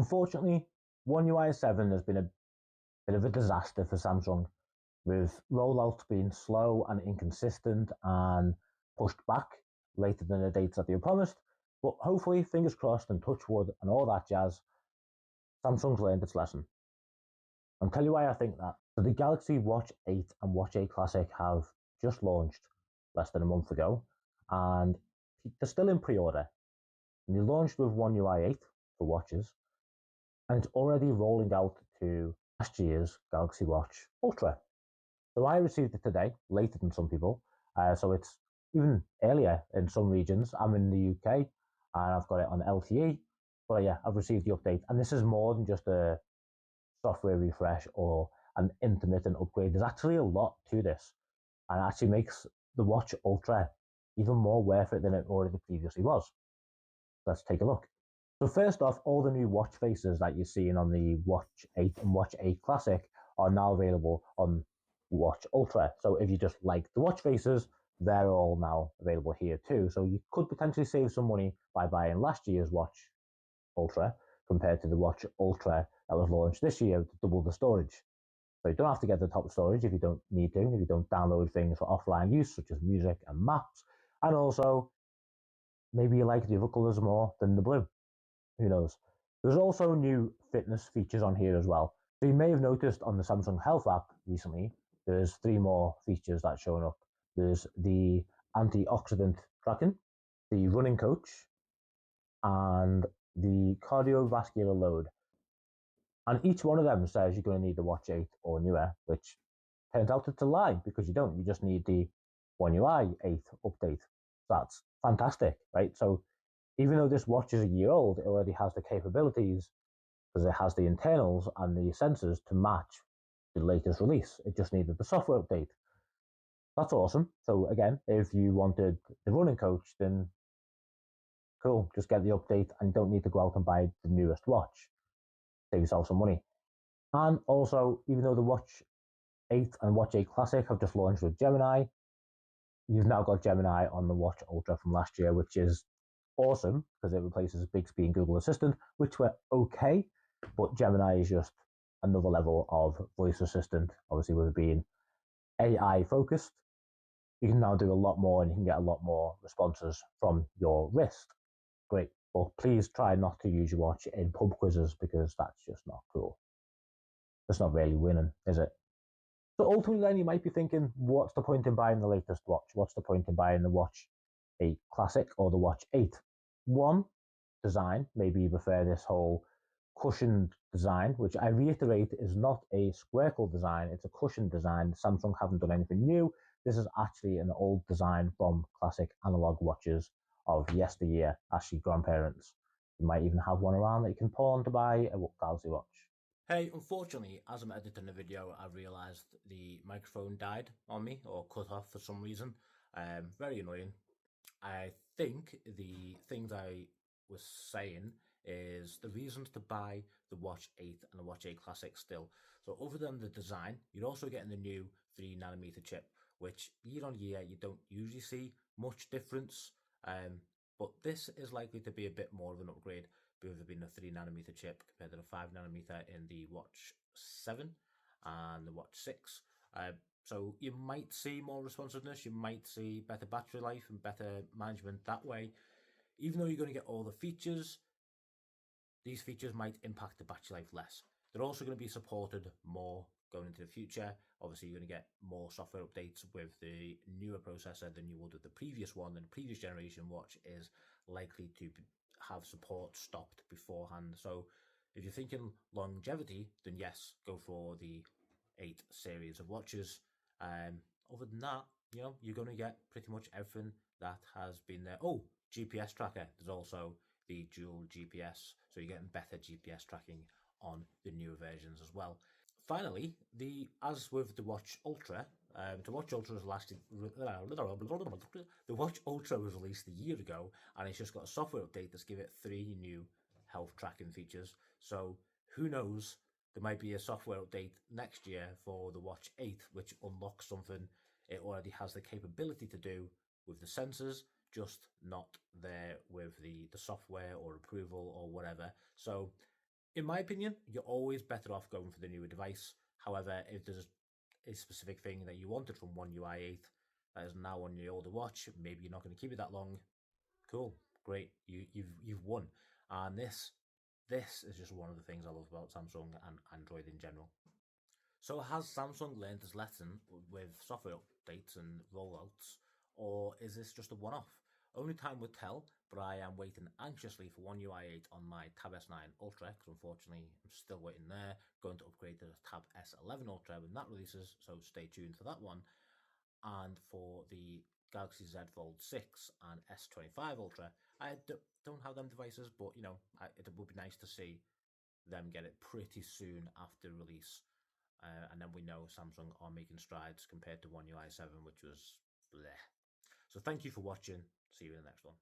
Unfortunately, One UI 7 has been a bit of a disaster for Samsung, with rollouts being slow and inconsistent and pushed back later than the dates that they were promised. But hopefully, fingers crossed and touch wood and all that jazz, Samsung's learned its lesson. I'll tell you why I think that. So the Galaxy Watch 8 and Watch 8 Classic have just launched less than a month ago, and they're still in pre-order. And they launched with One UI 8 for watches, and it's already rolling out to last year's Galaxy Watch Ultra. So I received it today, later than some people. So it's even earlier in some regions. I'm in the UK and I've got it on LTE. But yeah, I've received the update. And this is more than just a software refresh or an intermittent upgrade. There's actually a lot to this. And it actually makes the Watch Ultra even more worth it than it already previously was. Let's take a look. So first off, all the new watch faces that you're seeing on the Watch 8 and Watch 8 Classic are now available on Watch Ultra. So if you just like the watch faces, they're all now available here too. So you could potentially save some money by buying last year's Watch Ultra compared to the Watch Ultra that was launched this year to double the storage. So you don't have to get the top storage if you don't need to, if you don't download things for offline use, such as music and maps. And also, maybe you like the other colors more than the blue. Who knows? There's also new fitness features on here as well. So you may have noticed on the Samsung Health app recently, there's 3 more features that's showing up. There's the antioxidant tracking, the running coach, and the cardiovascular load. And each one of them says you're going to need the Watch 8 or newer, which turns out it's a lie because you don't. You just need the One UI 8 update. That's fantastic, right? So even though this watch is a year old, it already has the capabilities because it has the internals and the sensors to match the latest release. It just needed the software update. That's awesome. So again, if you wanted the running coach, then cool, just get the update and you don't need to go out and buy the newest watch. Save yourself some money. And also, even though the Watch 8 and Watch 8 Classic have just launched with Gemini, you've now got Gemini on the Watch Ultra from last year, which is awesome because it replaces Bixby and Google Assistant, which were okay, but Gemini is just another level of voice assistant. Obviously, with it being AI focused, you can now do a lot more and you can get a lot more responses from your wrist. Great, but please try not to use your watch in pub quizzes because that's just not cool. That's not really winning, is it? So ultimately, then you might be thinking, what's the point in buying the latest watch? What's the point in buying the Watch 8 Classic or the Watch 8? One, design. Maybe you prefer this whole cushioned design, which I reiterate is not a spherical design. It's a cushioned design. Samsung haven't done anything new. This is actually an old design from classic analog watches of yesteryear, actually grandparents. You might even have one around that you can pawn to buy a Galaxy Watch. Hey, unfortunately, as I'm editing the video, I realised the microphone died on me or cut off for some reason. Very annoying. I think the things I was saying is the reasons to buy the Watch 8 and the Watch 8 Classic still. So other than the design, you're also getting the new 3nm chip, which year on year you don't usually see much difference. But this is likely to be a bit more of an upgrade, with it being a 3nm chip compared to the 5nm in the Watch 7 and the Watch 6. So you might see more responsiveness, you might see better battery life and better management that way. Even though you're going to get all the features, these features might impact the battery life less. They're also going to be supported more going into the future. Obviously, you're going to get more software updates with the newer processor than you would with the previous one. And the previous generation watch is likely to have support stopped beforehand. So if you're thinking longevity, then yes, go for the 8 series of watches. Other than that, you're going to get pretty much everything that has been there. Oh, GPS tracker. There's also the dual GPS, so you're getting better GPS tracking on the newer versions as well. Finally, as with the Watch Ultra, the Watch Ultra was the Watch Ultra was released a year ago, and it's just got a software update that's given it 3 new health tracking features. So who knows? There might be a software update next year for the Watch 8, which unlocks something it already has the capability to do with the sensors, just not there with the software or approval or whatever. So In my opinion, you're always better off going for the newer device. However, if there's a specific thing that you wanted from One UI 8 that is now on your older watch, maybe you're not going to keep it that long. Cool, great, you've won. And this is just one of the things I love about Samsung and Android in general. So has Samsung learned its lesson with software updates and rollouts, or is this just a one-off? Only time will tell, but I am waiting anxiously for One UI 8 on my Tab S9 Ultra, because unfortunately I'm still waiting there. Going to upgrade to the Tab S11 Ultra when that releases, so stay tuned for that one. And for the Galaxy Z Fold 6 and S25 Ultra, I don't have them devices, but you know, it would be nice to see them get it pretty soon after release. And then we know Samsung are making strides compared to One UI 7, which was bleh. So thank you for watching. See you in the next one.